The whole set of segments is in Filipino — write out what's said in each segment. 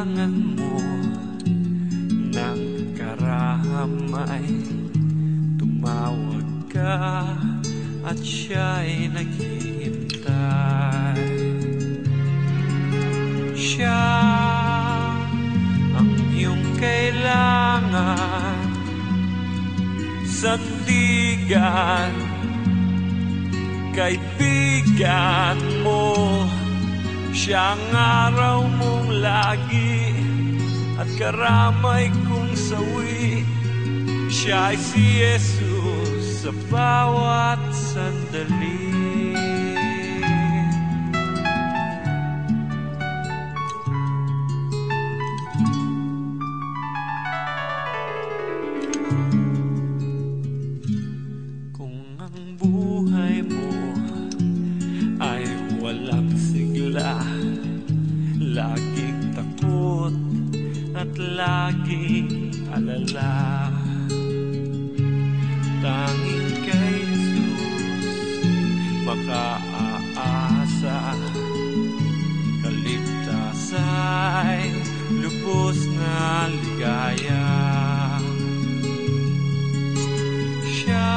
kailangan mo ng karamay, tumawag ka at siya'y naghihintay. Siya ang iyong kailangan, sandigan, kaibigan mo. Siya ang araw mong lagi at karamay kong sawi. Siya ay si Jesus sa bawat sandali. Kung ang buhay mo ay walang sigla, laging takot at laging alala, tanging kay Jesus makaaasa. Kaligtasa'y lubos na ligaya. Siya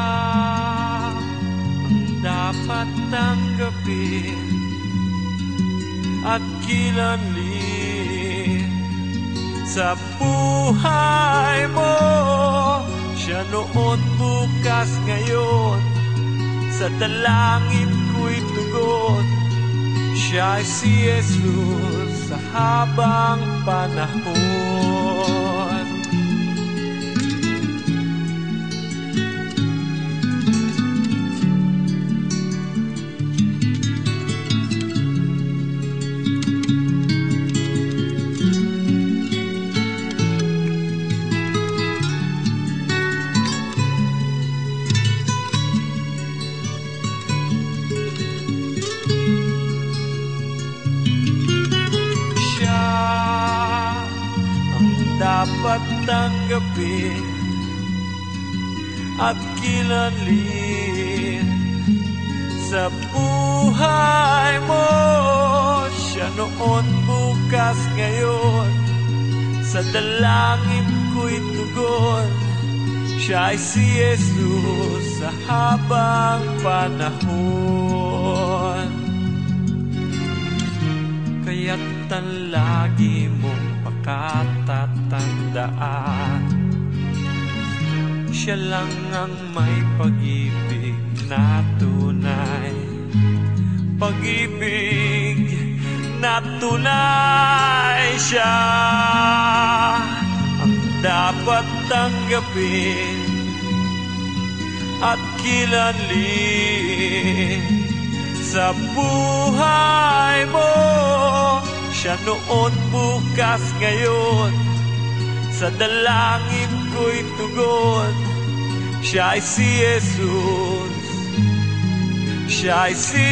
ang dapat tanggapin at kilanlin sa buhay mo. Siya noon, bukas, ngayon, sa dalangin ko'y tugon. Siya ay si Jesus sa habang panahon. Dapat tanggapin at kilanlin sa buhay mo. Siya noon, bukas, ngayon, sa dalangin ko'y tugon. Siya ay si Jesus sa habang panahon. Kaya't ang lagi mong pakatatandaan, siya lang ang may pag-ibig na tunay. Pag-ibig na tunay. Siya ang dapat tanggapin at kilanlin sa buhay mo. Siya noon, bukas, ngayon, sa dalangin ko'y tugon. Siya ay si Jesus. Siya ay si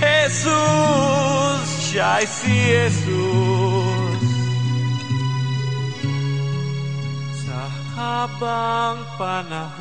Jesus. Siya ay si Jesus sa habang panahon.